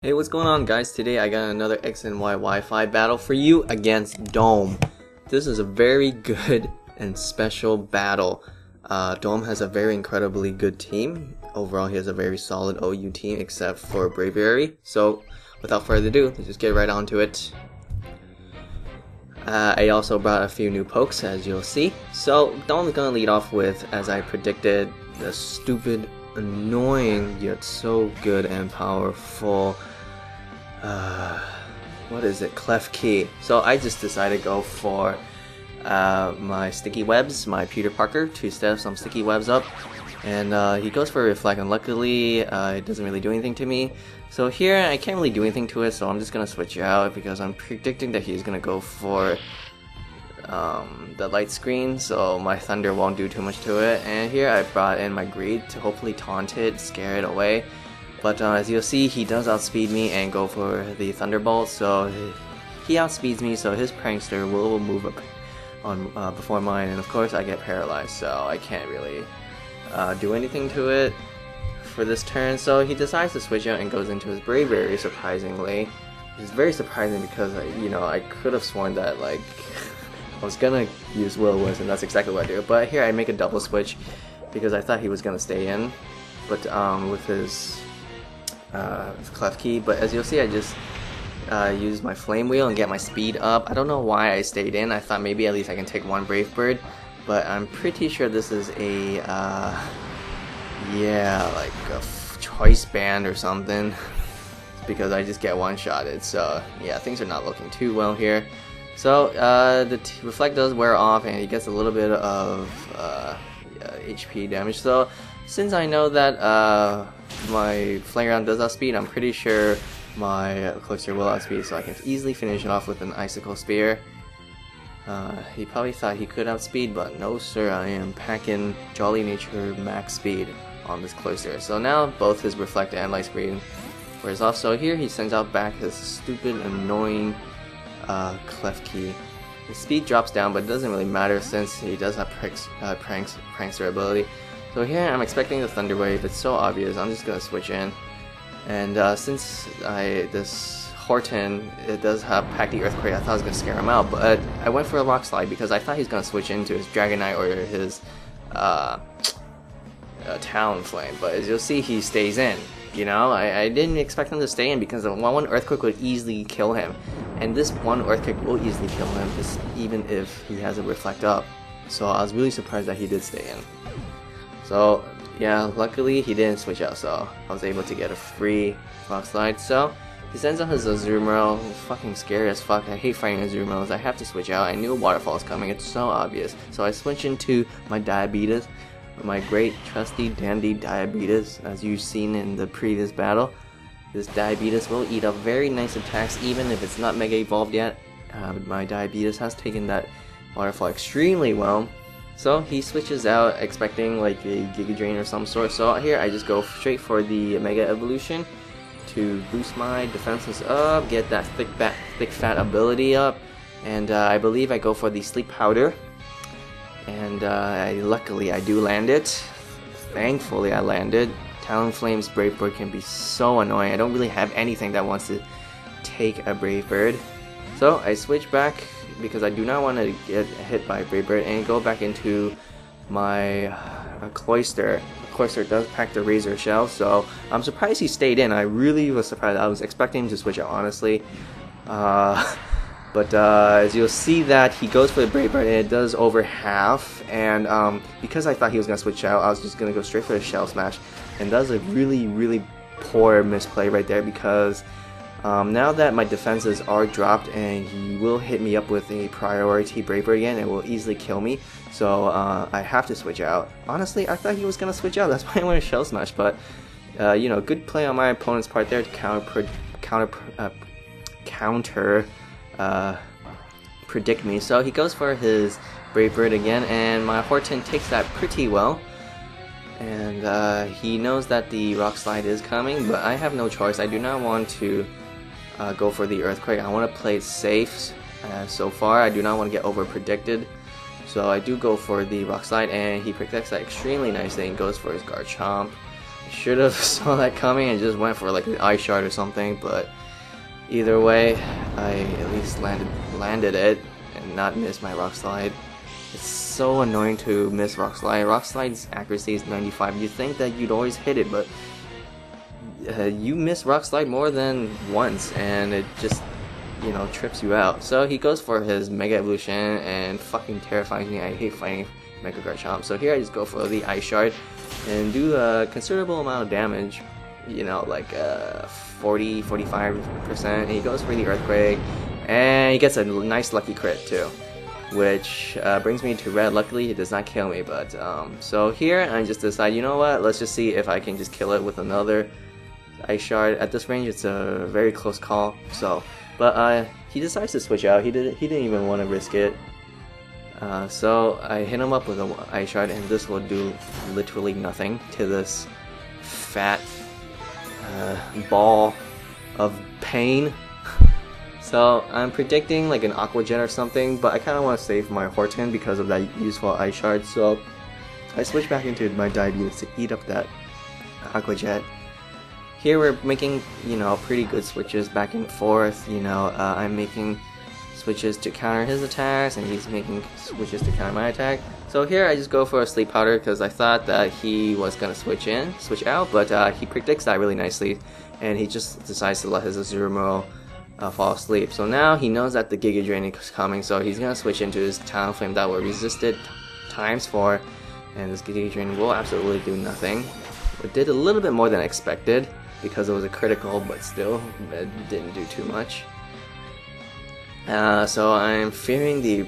Hey, what's going on, guys? Today I got another X and Y Wi-Fi battle for you against Dome. This is a very good and special battle. Dome has a very incredibly good team. Overall, he has a very solid OU team except for Braviary. So, without further ado, let's just get right on to it. I also brought a few new pokes, as you'll see. So, Dome is gonna lead off with, as I predicted, the stupid, annoying, yet so good and powerful what is it? Clef Key. So I just decided to go for my sticky webs, my Peter Parker, to step some sticky webs up. And he goes for Reflect, and luckily it doesn't really do anything to me. So here I can't really do anything to it, so I'm just gonna switch out because I'm predicting that he's gonna go for the light screen, so my Thunder won't do too much to it. And here I brought in my Greed to hopefully taunt it, scare it away. But as you'll see, he does outspeed me and go for the Thunderbolt, so he outspeeds me, so his Prankster will move up on before mine, and of course I get paralyzed, so I can't really do anything to it for this turn. So he decides to switch out and goes into his Braviary, surprisingly. It's very surprising because I could have sworn that I was gonna use Will-O-Wisp, and that's exactly what I do. But here I make a double switch because I thought he was gonna stay in, but with his Clef Key. But as you'll see, I just use my Flame Wheel and get my speed up. I don't know why I stayed in. I thought maybe at least I can take one Brave Bird, but I'm pretty sure this is a choice band or something, because I just get one-shotted. So yeah, things are not looking too well here. So the Reflect does wear off, and he gets a little bit of HP damage. So since I know that my Flame Round does outspeed, I'm pretty sure my Cloister will outspeed, so I can easily finish it off with an Icicle Spear. He probably thought he could outspeed, but no sir, I am packing Jolly Nature max speed on this Cloister. So now both his Reflect and Light Screen wears off, so here he sends out back his stupid, annoying Clef Key. His speed drops down, but it doesn't really matter since he does have Prankster ability. So here I'm expecting the Thunder Wave. It's so obvious. I'm just gonna switch in, and since this Horton, it does have Pack the Earthquake, I thought I was gonna scare him out, but I went for a Rock Slide because I thought he's gonna switch into his Dragonite or his Talonflame. But as you'll see, he stays in. I didn't expect him to stay in because one Earthquake would easily kill him, and this one Earthquake will easily kill him, even if he has a Reflect up. So I was really surprised that he did stay in. So yeah, luckily he didn't switch out, so I was able to get a free Rock Slide. So he sends out his Azumarill. It's fucking scary as fuck. I hate fighting Azumarills. I have to switch out. I knew a Waterfall was coming. It's so obvious. So I switch into my Diabetes, my great trusty dandy Diabetes, as you've seen in the previous battle. This Diabetes will eat up very nice attacks even if it's not Mega Evolved yet. My Diabetes has taken that Waterfall extremely well. So he switches out expecting like a Giga Drain or some sort. So here I just go straight for the Mega Evolution to boost my defenses up, get that thick fat ability up, and I believe I go for the Sleep Powder. And luckily I do land it. Thankfully I landed. Talonflame's Brave Bird can be so annoying. I don't really have anything that wants to take a Brave Bird. So I switch back because I do not want to get hit by Brave Bird and go back into my Cloister. Cloister does pack the Razor Shell, so I'm surprised he stayed in. I really was surprised. I was expecting him to switch out, honestly. But as you'll see that he goes for the Brave Bird and it does over half, and because I thought he was going to switch out, I was just going to go straight for the Shell Smash, and that was a really, really poor misplay right there because now that my defenses are dropped and he will hit me up with a priority Brave Bird again, it will easily kill me, so I have to switch out. Honestly, I thought he was going to switch out, that's why I went to Shell Smash, but good play on my opponent's part there to counter predict me. So he goes for his Brave Bird again, and my Horton takes that pretty well, and he knows that the Rock Slide is coming, but I have no choice. I do not want to go for the Earthquake. I want to play it safe. So far I do not want to get over predicted, so I do go for the Rock Slide, and he protects that extremely nicely and goes for his Garchomp. should have saw that coming and just went for like an Ice Shard or something, but either way, I at least landed it and not miss my Rock Slide. It's so annoying to miss Rock Slide. Rock Slide's accuracy is 95. You'd think that you'd always hit it, but you miss Rock Slide more than once, and it just, you know, trips you out. So he goes for his Mega Evolution and fucking terrifies me. I hate fighting Mega Garchomp. So here I just go for the Ice Shard and do a considerable amount of damage. You know, like 40-45%. And he goes for the Earthquake, and he gets a nice lucky crit too, which brings me to red. Luckily, it does not kill me, but so here I just decide, you know what, let's just see if I can just kill it with another Ice Shard. At this range, it's a very close call. So, but he decides to switch out. He didn't even want to risk it. So I hit him up with an Ice Shard, and this will do literally nothing to this fat ball of pain. So I'm predicting like an Aqua Jet or something, but I kind of want to save my Horton because of that useful Ice Shard. So I switch back into my Diabetes to eat up that Aqua Jet. Here we're making, you know, pretty good switches back and forth. You know, I'm making switches to counter his attacks, and he's making switches to counter my attack. So here I just go for a Sleep Powder because I thought that he was gonna switch out, but he predicts that really nicely, and he just decides to let his Azumarill fall asleep. So now he knows that the Giga Drain is coming, so he's gonna switch into his Talonflame that will resist it ×4, and this Giga Drain will absolutely do nothing. It did a little bit more than expected because it was a critical, but still it didn't do too much. So I'm fearing the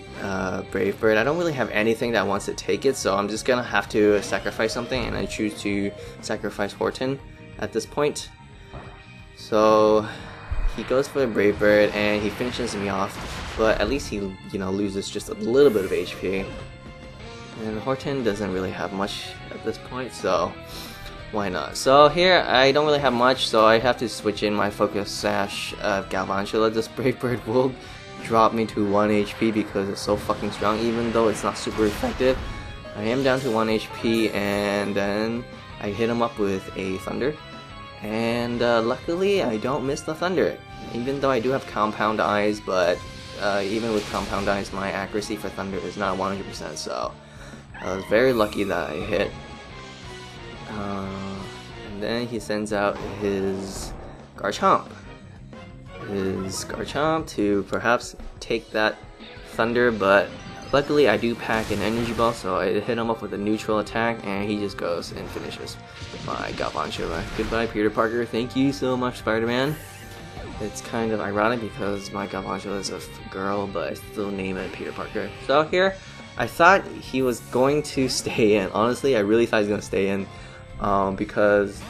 Brave Bird. I don't really have anything that wants to take it, so I'm just gonna have to sacrifice something, and I choose to sacrifice Horton at this point. So he goes for the Brave Bird, and he finishes me off, but at least he, you know, loses just a little bit of HP. And Horton doesn't really have much at this point, so why not? So here I don't really have much, so I have to switch in my Focus Sash of Galvantula. This Brave Bird will drop me to 1 HP because it's so fucking strong, even though it's not super effective. I am down to 1 HP, and then I hit him up with a Thunder, and luckily I don't miss the Thunder, even though I do have Compound Eyes, but even with Compound Eyes my accuracy for Thunder is not 100%, so I was very lucky that I hit. And then he sends out his Garchomp. To perhaps take that Thunder, but luckily I do pack an Energy Ball, so I hit him up with a neutral attack, and he just goes and finishes my Galvantula. Goodbye, Peter Parker. Thank you so much, Spider-Man. It's kind of ironic because my Galvantula is a girl, but I still name it Peter Parker. So here, I thought he was going to stay in. Honestly, I really thought he was going to stay in because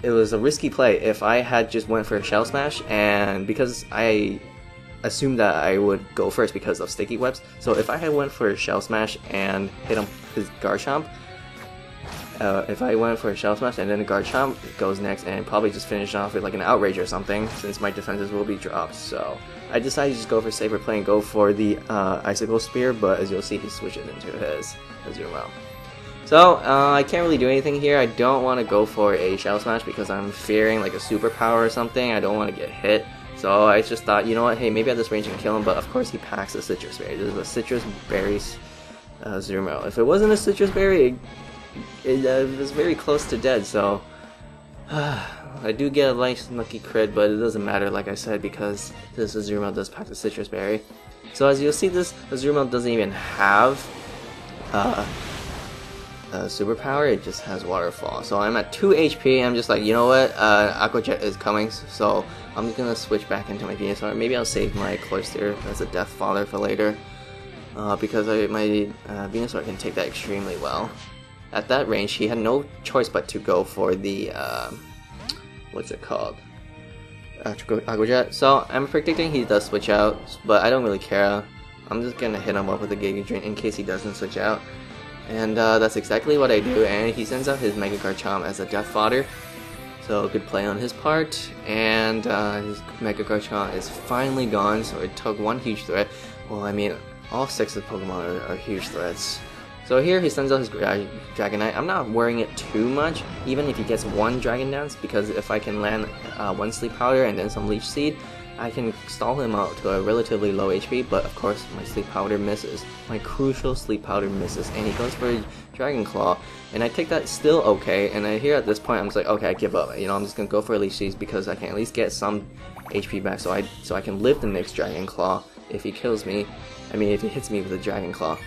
it was a risky play. If I had just went for a Shell Smash, and because I assumed that I would go first because of Sticky Webs, so if I had went for a Shell Smash and hit him his Garchomp, if I went for a Shell Smash and then the Garchomp goes next and probably just finish off with like an Outrage or something, since my defenses will be dropped. So I decided to just go for safer play and go for the Icicle Spear, but as you'll see, he switches into his Azumarill. So, I can't really do anything here. I don't want to go for a Shell Smash because I'm fearing like a superpower or something. I don't want to get hit. So I just thought, you know what, hey, maybe at this range I can kill him, but of course he packs a Citrus Berry. This is a Citrus Berry Azumarill. If it wasn't a Citrus Berry, it was very close to dead, so I do get a nice lucky crit, but it doesn't matter, like I said, because this Azumarill does pack the Citrus Berry. So as you'll see, this Azumarill doesn't even have superpower, it just has Waterfall. So I'm at 2 HP, I'm just like, you know what, Aqua Jet is coming, so I'm just gonna switch back into my Venusaur. Maybe I'll save my Cloyster as a Death Father for later, because my Venusaur can take that extremely well. At that range, he had no choice but to go for the, what's it called? Aqua Jet. So I'm predicting he does switch out, but I don't really care. I'm just gonna hit him up with a Giga Drain in case he doesn't switch out. And that's exactly what I do, and he sends out his Mega Garchomp as a Death Fodder. So good play on his part, and his Mega Garchomp is finally gone, so it took one huge threat. Well, I mean, all 6 of Pokemon are huge threats. So here he sends out his Dragonite. I'm not worrying it too much, even if he gets one Dragon Dance, because if I can land one Sleep Powder and then some Leech Seed, I can stall him out to a relatively low HP, but of course my Sleep Powder misses. My crucial Sleep Powder misses, and he goes for a Dragon Claw, and I take that still okay, and here at this point I'm just like, okay, I give up. You know, I'm just gonna go for a Leech Seed because I can at least get some HP back, so I can live the next Dragon Claw if he kills me. I mean, if he hits me with a Dragon Claw.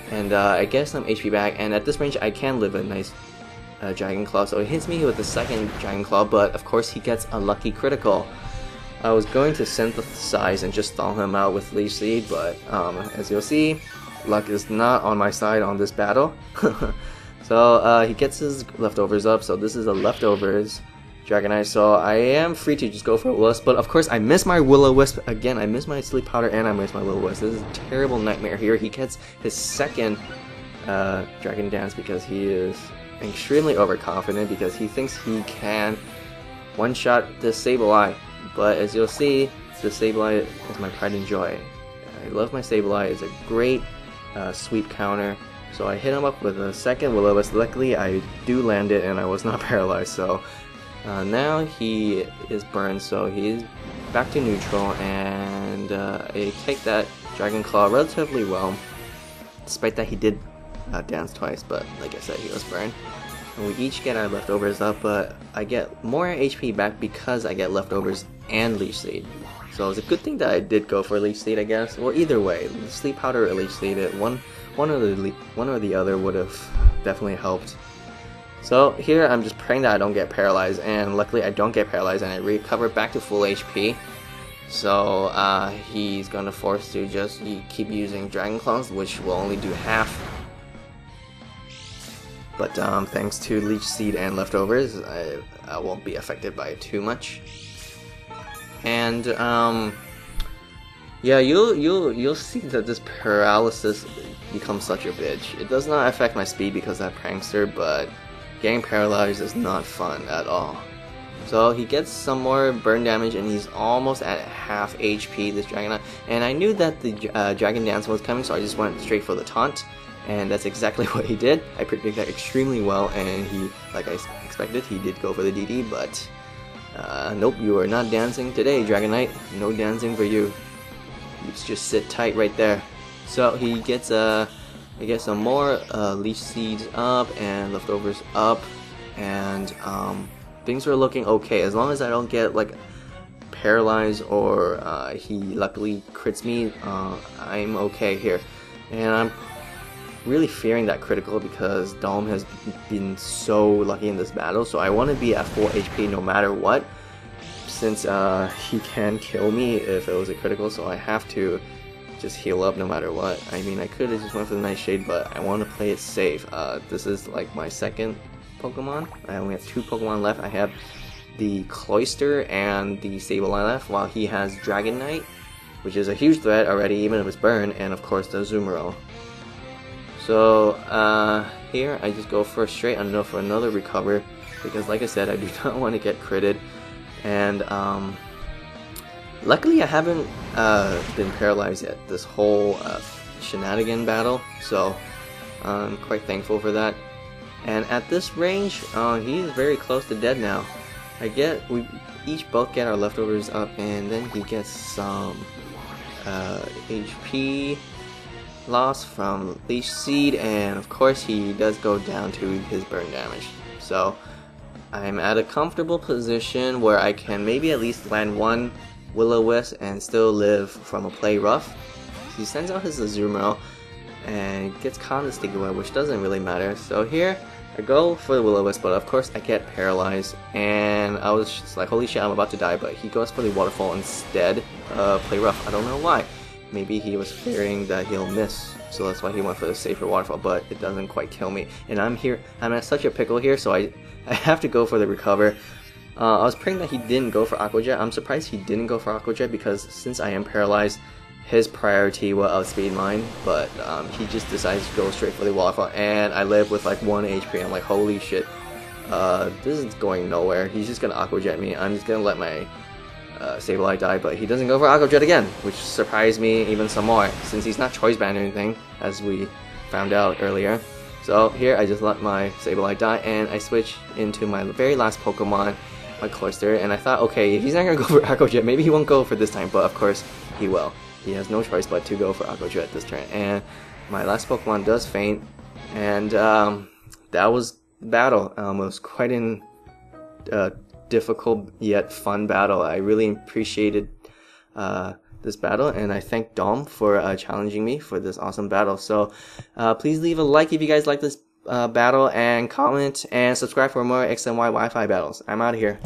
And I get some HP back, and at this range I can live a nice Dragon Claw, so he hits me with the second Dragon Claw, but of course he gets a lucky critical. I was going to synthesize and just stall him out with Leech Seed, but as you'll see, luck is not on my side on this battle. So he gets his leftovers up, so this is a leftovers Dragonite, so I am free to just go for a Will-O-Wisp, but of course I miss my Will-O-Wisp again. I miss my Sleep Powder and I miss my Will-O-Wisp. This is a terrible nightmare here. He gets his second Dragon Dance because he is extremely overconfident, because he thinks he can one-shot this Sableye. But as you'll see, the Sableye is my pride and joy. I love my Sableye. It's a great sweep counter. So I hit him up with a second Will-O-Wisp. Luckily I do land it and I was not paralyzed, so now he is burned, so he's back to neutral, and I take that Dragon Claw relatively well, despite that he did dance twice, but like I said, he was burned. And we each get our leftovers up, but I get more HP back because I get leftovers and Leech Seed. So it's a good thing that I did go for Leech Seed, I guess. Or either way, Sleep Powder or Leech Seed, one or the other would have definitely helped. So here I'm just praying that I don't get paralyzed, and luckily I don't get paralyzed and I recover back to full HP. So he's gonna force to just keep using Dragon Claws, which will only do half. But thanks to Leech Seed and leftovers, I won't be affected by it too much. And yeah, you'll see that this paralysis becomes such a bitch. It does not affect my speed because of that Prankster, but getting paralyzed is not fun at all. So he gets some more burn damage and he's almost at half HP, this Dragonite. And I knew that the Dragon Dance was coming, so I just went straight for the taunt. And that's exactly what he did. I predicted that extremely well, and he, like I expected, he did go for the DD, but nope, you are not dancing today, Dragonite. No dancing for you. You just sit tight right there. So he gets I get some more Leech Seeds up and leftovers up, and things are looking okay as long as I don't get like paralyzed or he luckily crits me. I'm okay here, and I'm really fearing that critical because Dome has been so lucky in this battle, so I want to be at full HP no matter what, since he can kill me if it was a critical, so I have to just heal up no matter what. I mean, I could have just went for the Nightshade, but I want to play it safe. This is like my second Pokemon. I only have 2 Pokemon left. I have the Cloyster and the Sableye left, while he has Dragonite, which is a huge threat already, even if it's burned, and of course the Azumarill. So here I just go for a straight unknown for another recover, because like I said, I do not want to get critted. And luckily I haven't been paralyzed yet this whole shenanigan battle, so I'm quite thankful for that. And at this range, he's very close to dead now. We each both get our leftovers up, and then he gets some HP loss from Leech Seed, and of course he does go down to his burn damage. So I'm at a comfortable position where I can maybe at least land one Will-O-Wisp and still live from a play rough. He sends out his Azumarill and gets caught in the Sticky Web, which doesn't really matter. So here I go for the Will-O-Wisp, but of course I get paralyzed, and I was just like, holy shit, I'm about to die, but he goes for the Waterfall instead. Play rough, I don't know why. Maybe he was fearing that he'll miss, so that's why he went for the safer Waterfall, but it doesn't quite kill me. And I'm at such a pickle here, so I have to go for the recover. I was praying that he didn't go for Aqua Jet. I'm surprised he didn't go for Aqua Jet, because since I am paralyzed, his priority will outspeed mine, but he just decides to go straight for the Waterfall, and I live with like 1 HP. I'm like, holy shit, this is going nowhere. He's just gonna Aqua Jet me. I'm just gonna let my Sableye die, but he doesn't go for Aqua Jet again, which surprised me even some more, since he's not choice banned or anything, as we found out earlier. So here I just let my Sableye die, and I switch into my very last Pokemon, my Cloyster, and I thought, okay, if he's not gonna go for Aqua Jet, maybe he won't go for this time, but of course he will. He has no choice but to go for Aqua Jet this turn, and my last Pokemon does faint, and that was the battle. It was quite an difficult yet fun battle. I really appreciated this battle, and I thank Dom for challenging me for this awesome battle. So please leave a like if you guys like this battle, and comment and subscribe for more X and Y Wi-Fi battles. I'm out of here.